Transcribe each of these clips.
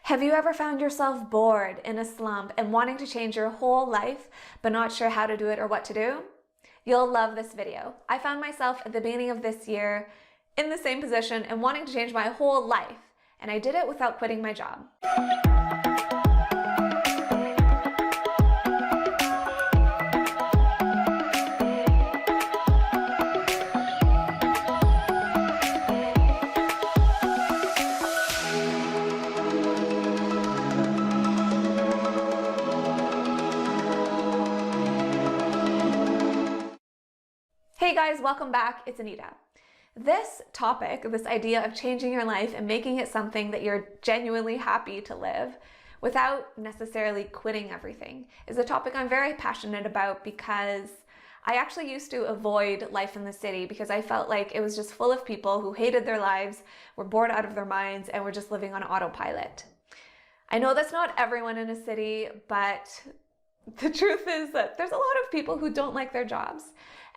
Have you ever found yourself bored, in a slump, and wanting to change your whole life, but not sure how to do it or what to do? You'll love this video. I found myself at the beginning of this year in the same position and wanting to change my whole life, and I did it without quitting my job. Hey guys, welcome back. It's Anita. This topic, this idea of changing your life and making it something that you're genuinely happy to live without necessarily quitting everything, is a topic I'm very passionate about because I actually used to avoid life in the city because I felt like it was just full of people who hated their lives, were bored out of their minds, and were just living on autopilot. I know that's not everyone in a city, but the truth is that there's a lot of people who don't like their jobs.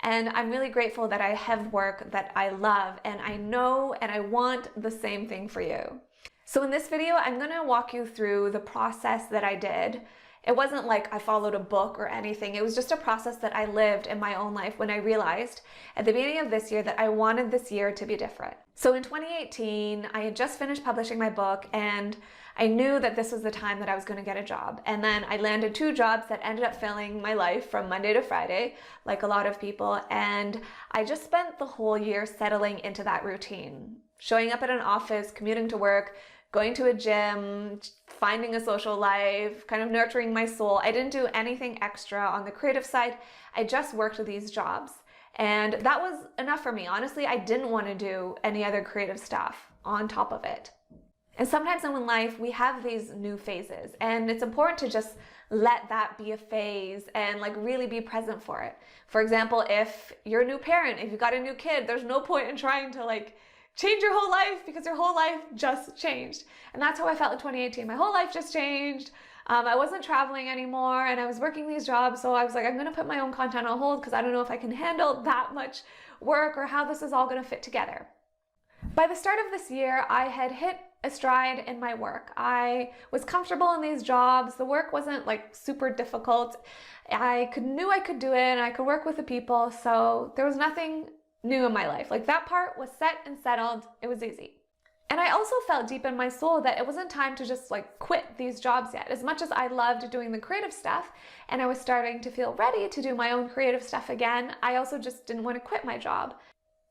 And I'm really grateful that I have work that I love, and I know and I want the same thing for you. So in this video, I'm gonna walk you through the process that I did. It wasn't like I followed a book or anything. It was just a process that I lived in my own life when I realized at the beginning of this year that I wanted this year to be different. So in 2018, I had just finished publishing my book and I knew that this was the time that I was going to get a job. And then I landed 2 jobs that ended up filling my life from Monday to Friday, like a lot of people. And I just spent the whole year settling into that routine, showing up at an office, commuting to work, going to a gym, finding a social life, kind of nurturing my soul. I didn't do anything extra on the creative side. I just worked these jobs. And that was enough for me. Honestly, I didn't want to do any other creative stuff on top of it. And sometimes in life, we have these new phases, and it's important to just let that be a phase and really be present for it. For example, if you're a new parent, if you've got a new kid, there's no point in trying to change your whole life because your whole life just changed. And that's how I felt in 2018. My whole life just changed. I wasn't traveling anymore and I was working these jobs. So I was like, I'm going to put my own content on hold because I don't know if I can handle that much work or how this is all going to fit together. By the start of this year, I had hit a stride in my work. I was comfortable in these jobs. The work wasn't super difficult. I knew I could do it and I could work with the people. So there was nothing new in my life. That part was set and settled. It was easy. And I also felt deep in my soul that it wasn't time to just quit these jobs yet. As much as I loved doing the creative stuff and I was starting to feel ready to do my own creative stuff again, I also just didn't want to quit my job.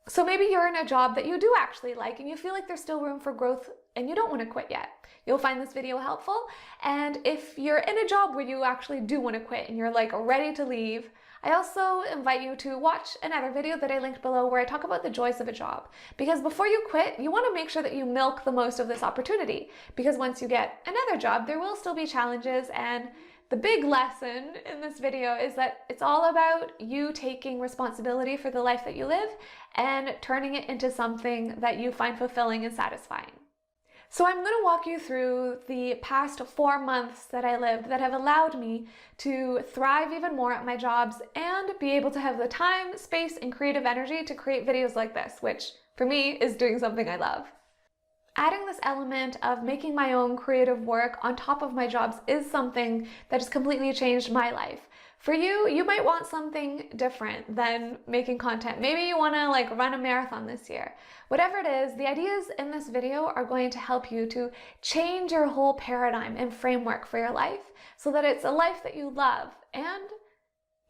So maybe you're in a job that you do actually like and you feel like there's still room for growth and you don't want to quit yet. You'll find this video helpful. And if you're in a job where you actually do want to quit and you're ready to leave, I also invite you to watch another video that I linked below where I talk about the joys of a job. Because before you quit, you want to make sure that you milk the most of this opportunity. Because once you get another job, there will still be challenges, and the big lesson in this video is that it's all about you taking responsibility for the life that you live and turning it into something that you find fulfilling and satisfying. So I'm going to walk you through the past 4 months that I lived that have allowed me to thrive even more at my jobs and be able to have the time, space, and creative energy to create videos like this, which for me is doing something I love. Adding this element of making my own creative work on top of my jobs is something that has completely changed my life. For you, you might want something different than making content. Maybe you want to run a marathon this year. Whatever it is, the ideas in this video are going to help you to change your whole paradigm and framework for your life so that it's a life that you love and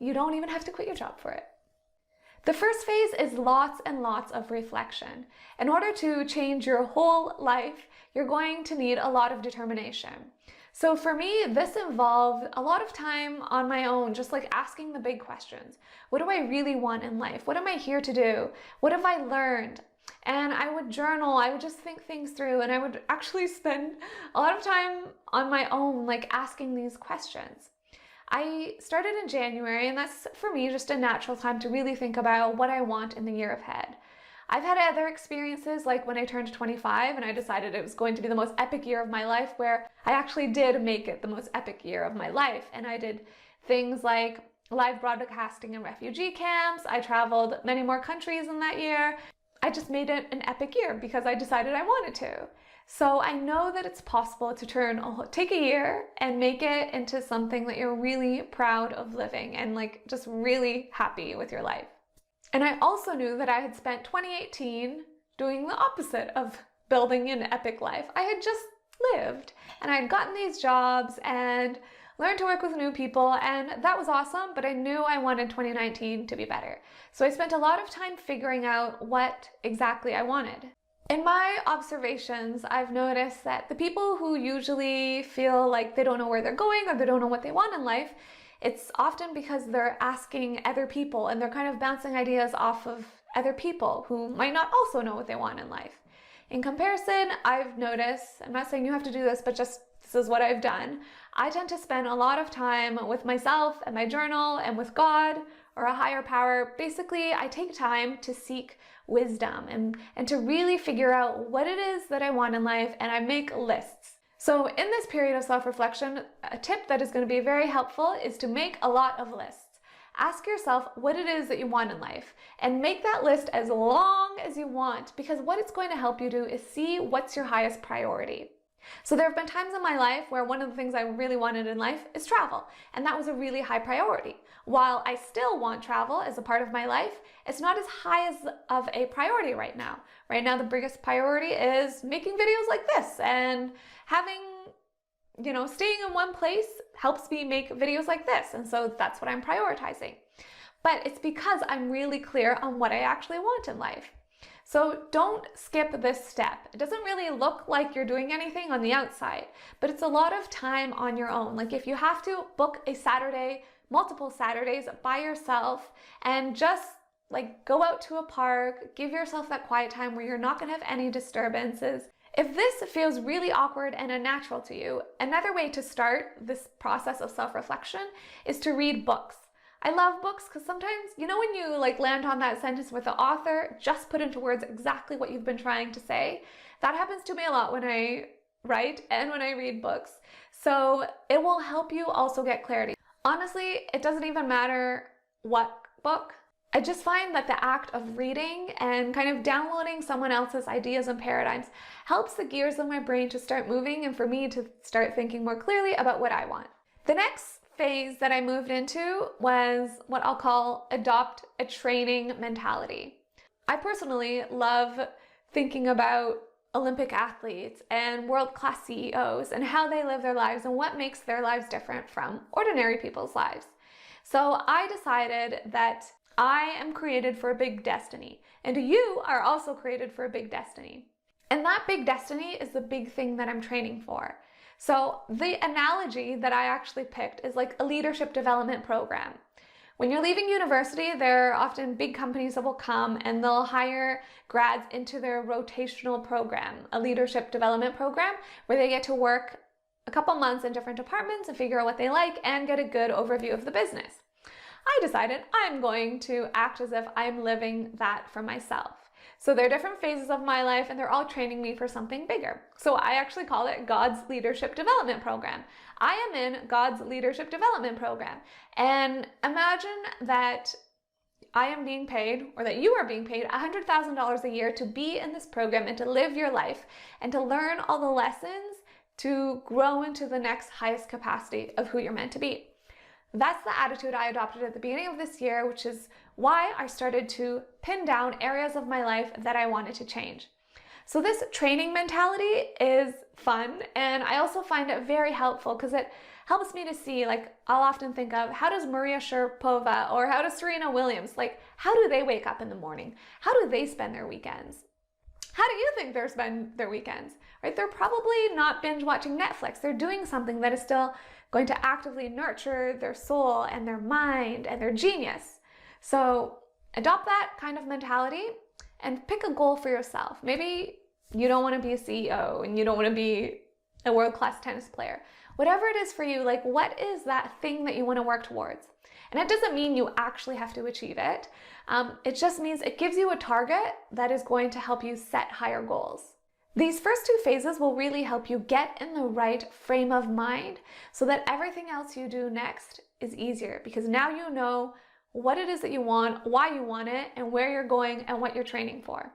you don't even have to quit your job for it. The first phase is lots and lots of reflection. In order to change your whole life, you're going to need a lot of determination. So for me, this involved a lot of time on my own, just asking the big questions. What do I really want in life? What am I here to do? What have I learned? And I would journal, I would just think things through, and I would actually spend a lot of time on my own, asking these questions. I started in January, and that's for me just a natural time to really think about what I want in the year ahead. I've had other experiences like when I turned 25 and I decided it was going to be the most epic year of my life, where I actually did make it the most epic year of my life. And I did things like live broadcasting in refugee camps. I traveled many more countries in that year. I just made it an epic year because I decided I wanted to. So I know that it's possible to take a year and make it into something that you're really proud of living and like just really happy with your life. And I also knew that I had spent 2018 doing the opposite of building an epic life. I had just lived and I had gotten these jobs and learned to work with new people, and that was awesome, but I knew I wanted 2019 to be better. So I spent a lot of time figuring out what exactly I wanted. In my observations, I've noticed that the people who usually feel like they don't know where they're going or they don't know what they want in life, it's often because they're asking other people and they're kind of bouncing ideas off of other people who might not also know what they want in life. In comparison, I've noticed, I'm not saying you have to do this, but just this is what I've done. I tend to spend a lot of time with myself and my journal and with God or a higher power. Basically, I take time to seek wisdom and to really figure out what it is that I want in life, and I make lists. So in this period of self-reflection, a tip that is going to be very helpful is to make a lot of lists. Ask yourself what it is that you want in life and make that list as long as you want, because what it's going to help you do is see what's your highest priority. So there have been times in my life where one of the things I really wanted in life is travel, and that was a really high priority. While I still want travel as a part of my life, it's not as high of a priority right now. Right now, the biggest priority is making videos like this, and having, staying in one place helps me make videos like this. And so that's what I'm prioritizing. But it's because I'm really clear on what I actually want in life. So don't skip this step. It doesn't really look like you're doing anything on the outside, but it's a lot of time on your own. Like if you have to book a Saturday, multiple Saturdays by yourself and just like go out to a park, give yourself that quiet time where you're not going to have any disturbances. If this feels really awkward and unnatural to you, another way to start this process of self-reflection is to read books. I love books because sometimes, when you land on that sentence with the author just put into words exactly what you've been trying to say. That happens to me a lot when I write and when I read books. So it will help you also get clarity. Honestly, it doesn't even matter what book. I just find that the act of reading and kind of downloading someone else's ideas and paradigms helps the gears of my brain to start moving and for me to start thinking more clearly about what I want. The next phase that I moved into was what I'll call adopt a training mentality. I personally love thinking about Olympic athletes and world-class CEOs and how they live their lives and what makes their lives different from ordinary people's lives. So I decided that I am created for a big destiny, and you are also created for a big destiny. And that big destiny is the big thing that I'm training for. So the analogy that I actually picked is like a leadership development program. When you're leaving university, there are often big companies that will come and they'll hire grads into their rotational program, a leadership development program, where they get to work a couple months in different departments and figure out what they like and get a good overview of the business. I decided I'm going to act as if I'm living that for myself. So there are different phases of my life and they're all training me for something bigger. So I actually call it God's Leadership Development Program. I am in God's Leadership Development Program. And imagine that I am being paid, or that you are being paid $100,000 a year to be in this program and to live your life and to learn all the lessons to grow into the next highest capacity of who you're meant to be. That's the attitude I adopted at the beginning of this year, which is why I started to pin down areas of my life that I wanted to change. So this training mentality is fun, and I also find it very helpful because it helps me to see, I'll often think of how does Maria Sharapova or how does Serena Williams, how do they wake up in the morning? How do they spend their weekends? How do you think they spend their weekends? Right? They're probably not binge watching Netflix. They're doing something that is still going to actively nurture their soul and their mind and their genius. So adopt that kind of mentality and pick a goal for yourself. Maybe you don't want to be a CEO and you don't want to be a world-class tennis player. Whatever it is for you, what is that thing that you want to work towards? And it doesn't mean you actually have to achieve it. It just means it gives you a target that is going to help you set higher goals. These first two phases will really help you get in the right frame of mind so that everything else you do next is easier, because now you know what it is that you want, why you want it, and where you're going and what you're training for.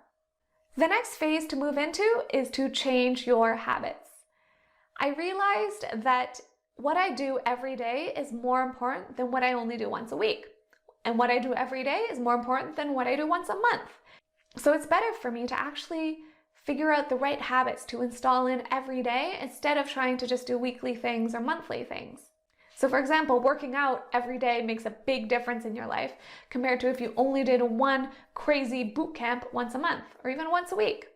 The next phase to move into is to change your habits. I realized that what I do every day is more important than what I only do once a week. And what I do every day is more important than what I do once a month. So it's better for me to actually figure out the right habits to install in every day instead of trying to just do weekly things or monthly things. So for example, working out every day makes a big difference in your life compared to if you only did one crazy boot camp once a month or even once a week.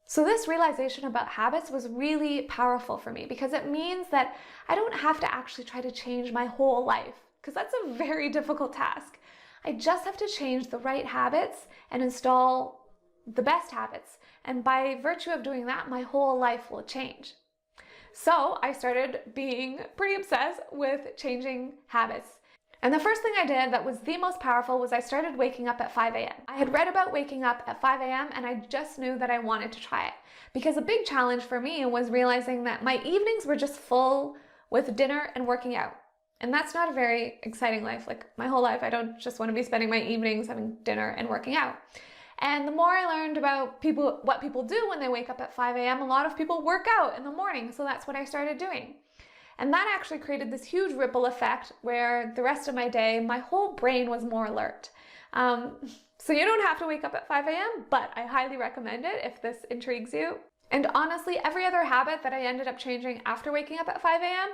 So this realization about habits was really powerful for me because it means that I don't have to actually try to change my whole life, because that's a very difficult task. I just have to change the right habits and install the best habits. And by virtue of doing that, my whole life will change. So I started being pretty obsessed with changing habits. And the first thing I did that was the most powerful was I started waking up at 5 a.m. I had read about waking up at 5 a.m. and I just knew that I wanted to try it. Because a big challenge for me was realizing that my evenings were just full with dinner and working out. And that's not a very exciting life. Like my whole life, I don't just want to be spending my evenings having dinner and working out. And the more I learned about what people do when they wake up at 5 a.m., a lot of people work out in the morning. So that's what I started doing. And that actually created this huge ripple effect where the rest of my day, my whole brain was more alert. So you don't have to wake up at 5 a.m., but I highly recommend it if this intrigues you. And honestly, every other habit that I ended up changing after waking up at 5 a.m.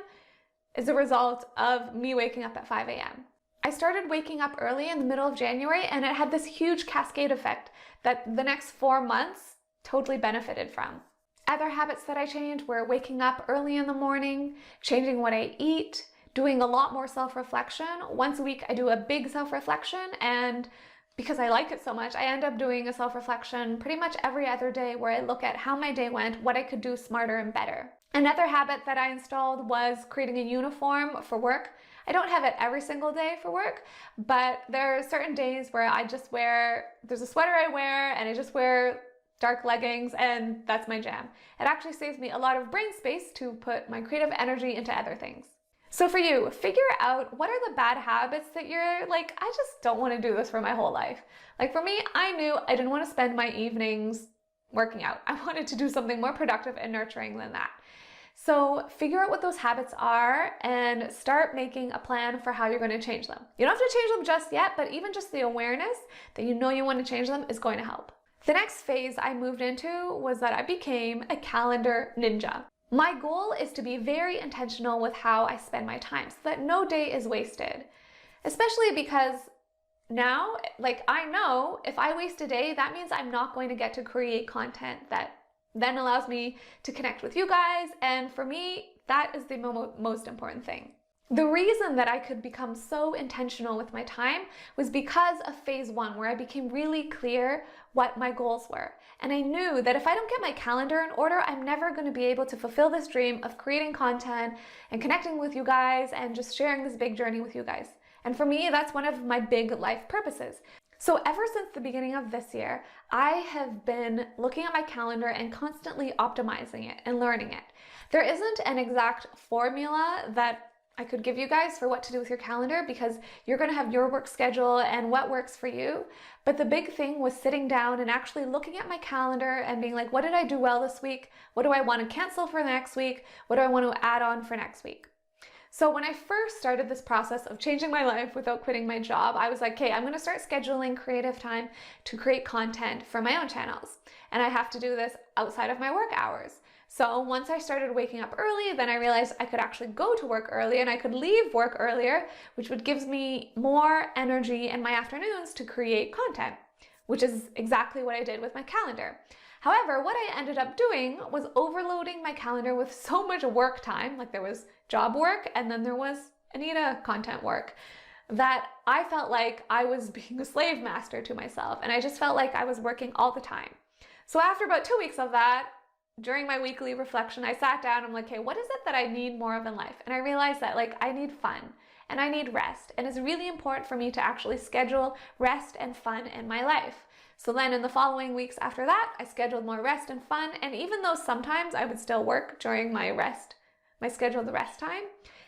is a result of me waking up at 5 a.m. I started waking up early in the middle of January, and it had this huge cascade effect that the next 4 months totally benefited from. Other habits that I changed were waking up early in the morning, changing what I eat, doing a lot more self-reflection. Once a week, I do a big self-reflection, and because I like it so much, I end up doing a self-reflection pretty much every other day where I look at how my day went, what I could do smarter and better. Another habit that I installed was creating a uniform for work. I don't have it every single day for work, but there are certain days where I just there's a sweater I wear and I just wear dark leggings, and that's my jam. It actually saves me a lot of brain space to put my creative energy into other things. So for you, figure out what are the bad habits that you're like, I just don't want to do this for my whole life. Like for me, I knew I didn't want to spend my evenings working out. I wanted to do something more productive and nurturing than that. So figure out what those habits are and start making a plan for how you're going to change them. You don't have to change them just yet, but even just the awareness that you know you want to change them is going to help. The next phase I moved into was that I became a calendar ninja. My goal is to be very intentional with how I spend my time so that no day is wasted. Especially because now, I know if I waste a day, that means I'm not going to get to create content that then allows me to connect with you guys. And for me, that is the most important thing. The reason that I could become so intentional with my time was because of phase 1, where I became really clear what my goals were. And I knew that if I don't get my calendar in order, I'm never going to be able to fulfill this dream of creating content and connecting with you guys and just sharing this big journey with you guys. And for me, that's one of my big life purposes. So ever since the beginning of this year, I have been looking at my calendar and constantly optimizing it and learning it. There isn't an exact formula that I could give you guys for what to do with your calendar, because you're going to have your work schedule and what works for you. But the big thing was sitting down and actually looking at my calendar and being like, what did I do well this week? What do I want to cancel for next week? What do I want to add on for next week? So when I first started this process of changing my life without quitting my job, I was like, okay, I'm going to start scheduling creative time to create content for my own channels. And I have to do this outside of my work hours. So once I started waking up early, then I realized I could actually go to work early and I could leave work earlier, which would give me more energy in my afternoons to create content, which is exactly what I did with my calendar. However, what I ended up doing was overloading my calendar with so much work time, like there was job work and then there was Anita content work, that I felt like I was being a slave master to myself, and I just felt like I was working all the time. So after about 2 weeks of that, during my weekly reflection, I sat down and I'm like, okay, what is it that I need more of in life? And I realized that I need fun and I need rest. And it's really important for me to actually schedule rest and fun in my life. So then in the following weeks after that, I scheduled more rest and fun. And even though sometimes I would still work during my scheduled rest time,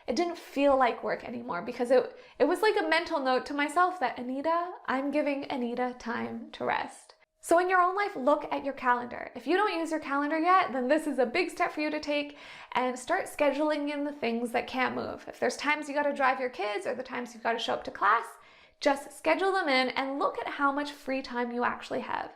it didn't feel like work anymore, because it was like a mental note to myself that, Anita, I'm giving Anita time to rest. So in your own life, look at your calendar. If you don't use your calendar yet, then this is a big step for you to take, and start scheduling in the things that can't move. If there's times you got to drive your kids or the times you've got to show up to class, just schedule them in and look at how much free time you actually have.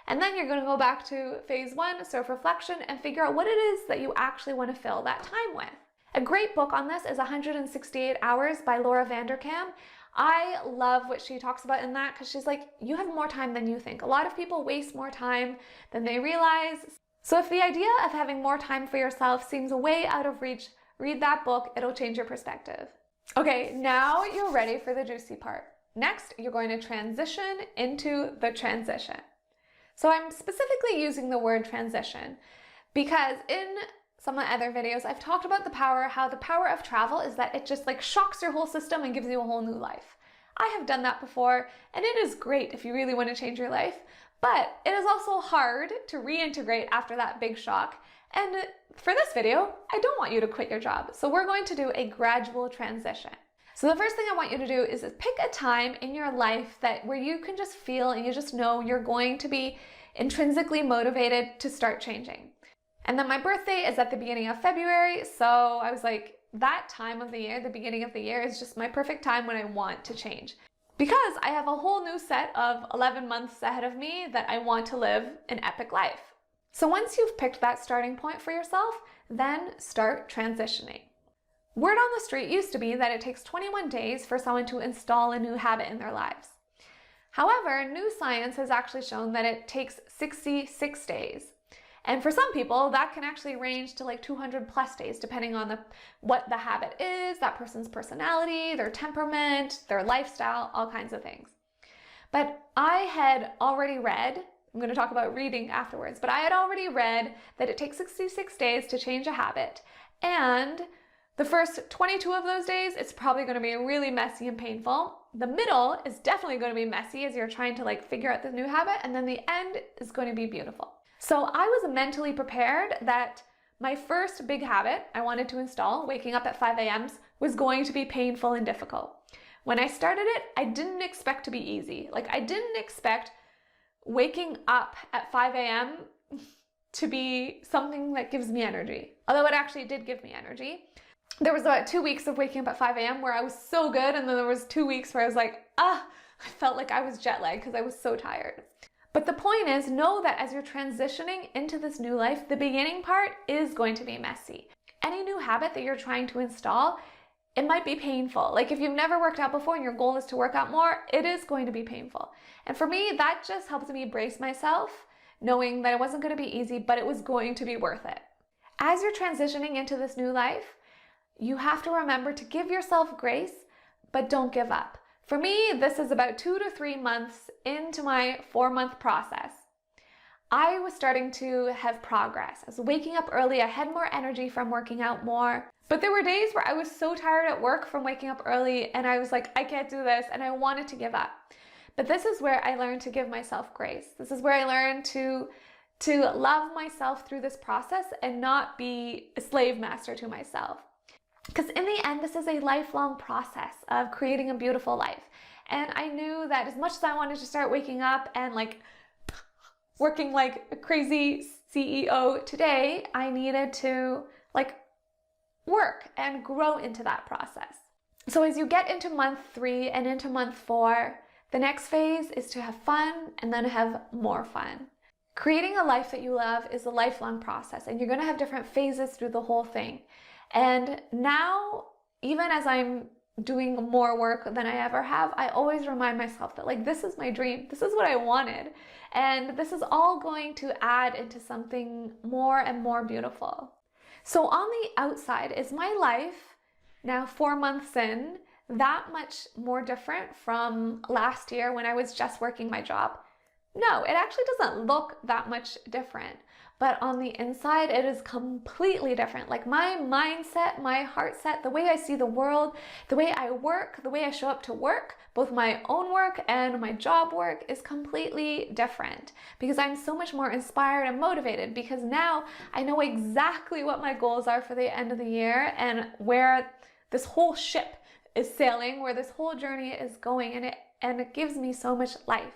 And then you're going to go back to phase 1, self-reflection, and figure out what it is that you actually want to fill that time with. A great book on this is 168 Hours by Laura Vanderkam. I love what she talks about in that, because she's like, you have more time than you think. A lot of people waste more time than they realize. So if the idea of having more time for yourself seems way out of reach, read that book. It'll change your perspective. Okay, now you're ready for the juicy part. Next, you're going to transition into the transition. So I'm specifically using the word transition because in some of my other videos, I've talked about how the power of travel is that it just like shocks your whole system and gives you a whole new life. I have done that before, and it is great if you really want to change your life, but it is also hard to reintegrate after that big shock. And for this video, I don't want you to quit your job. So we're going to do a gradual transition. So the first thing I want you to do is pick a time in your life where you can just feel and you just know you're going to be intrinsically motivated to start changing. And then my birthday is at the beginning of February, so I was like, that time of the year, the beginning of the year, is just my perfect time when I want to change. Because I have a whole new set of 11 months ahead of me that I want to live an epic life. So once you've picked that starting point for yourself, then start transitioning. Word on the street used to be that it takes 21 days for someone to install a new habit in their lives. However, new science has actually shown that it takes 66 days. And for some people, that can actually range to like 200 plus days, depending on what the habit is, that person's personality, their temperament, their lifestyle, all kinds of things. But I had already read, I'm going to talk about reading afterwards, but I had already read that it takes 66 days to change a habit. And the first 22 of those days, it's probably going to be really messy and painful. The middle is definitely going to be messy as you're trying to like figure out the new habit. And then the end is going to be beautiful. So I was mentally prepared that my first big habit I wanted to install, waking up at 5 a.m., was going to be painful and difficult. When I started it, I didn't expect to be easy. Like I didn't expect waking up at 5 a.m. to be something that gives me energy. Although it actually did give me energy. There was about 2 weeks of waking up at 5 a.m. where I was so good, and then there was 2 weeks where I was like, I felt like I was jet lagged because I was so tired. But the point is, know that as you're transitioning into this new life, the beginning part is going to be messy. Any new habit that you're trying to install, it might be painful. Like if you've never worked out before and your goal is to work out more, it is going to be painful. And for me, that just helps me brace myself, knowing that it wasn't going to be easy, but it was going to be worth it. As you're transitioning into this new life, you have to remember to give yourself grace, but don't give up. For me, this is about 2 to 3 months into my 4-month process. I was starting to have progress. I was waking up early. I had more energy from working out more. But there were days where I was so tired at work from waking up early and I was like, I can't do this, and I wanted to give up. But this is where I learned to give myself grace. This is where I learned to love myself through this process and not be a slave master to myself. Because in the end, this is a lifelong process of creating a beautiful life. And I knew that as much as I wanted to start waking up and like working like a crazy CEO today, I needed to like work and grow into that process. So as you get into month 3 and into month 4, the next phase is to have fun and then have more fun. Creating a life that you love is a lifelong process, and you're going to have different phases through the whole thing. And now, even as I'm doing more work than I ever have, I always remind myself that like, this is my dream. This is what I wanted. And this is all going to add into something more and more beautiful. So on the outside, is my life now 4 months in that much more different from last year when I was just working my job? No, it actually doesn't look that much different. But on the inside, it is completely different. Like my mindset, my heart set, the way I see the world, the way I work, the way I show up to work, both my own work and my job work is completely different because I'm so much more inspired and motivated because now I know exactly what my goals are for the end of the year and where this whole ship is sailing, where this whole journey is going, and it gives me so much life.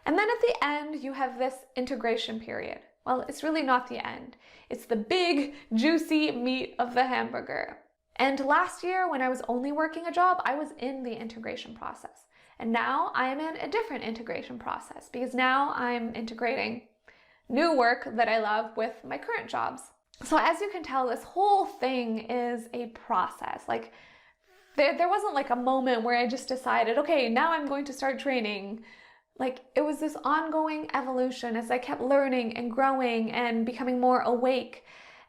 And then at the end, you have this integration period. Well, it's really not the end. It's the big, juicy meat of the hamburger. And last year, when I was only working a job, I was in the integration process. And now I'm in a different integration process because now I'm integrating new work that I love with my current jobs. So as you can tell, this whole thing is a process. Like there wasn't like a moment where I just decided, okay, now I'm going to start training. Like it was this ongoing evolution as I kept learning and growing and becoming more awake.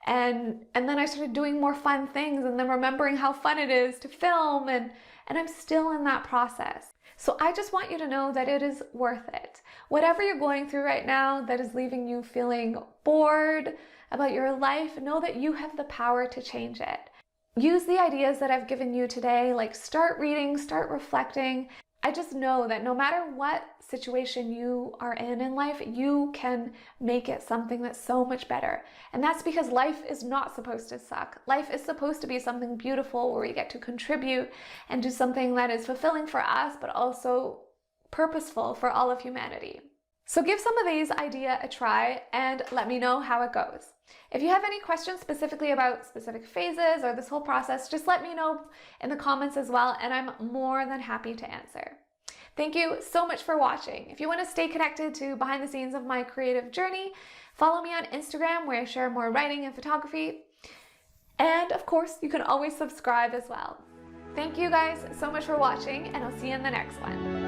And then I started doing more fun things and then remembering how fun it is to film, and I'm still in that process. So I just want you to know that it is worth it. Whatever you're going through right now that is leaving you feeling bored about your life, know that you have the power to change it. Use the ideas that I've given you today, like start reading, start reflecting. I just know that no matter what situation you are in life, you can make it something that's so much better. And that's because life is not supposed to suck. Life is supposed to be something beautiful where we get to contribute and do something that is fulfilling for us, but also purposeful for all of humanity. So give some of these ideas a try and let me know how it goes. If you have any questions specifically about specific phases or this whole process, just let me know in the comments as well, and I'm more than happy to answer. Thank you so much for watching. If you want to stay connected to behind the scenes of my creative journey, follow me on Instagram where I share more writing and photography. And of course, you can always subscribe as well. Thank you guys so much for watching, and I'll see you in the next one.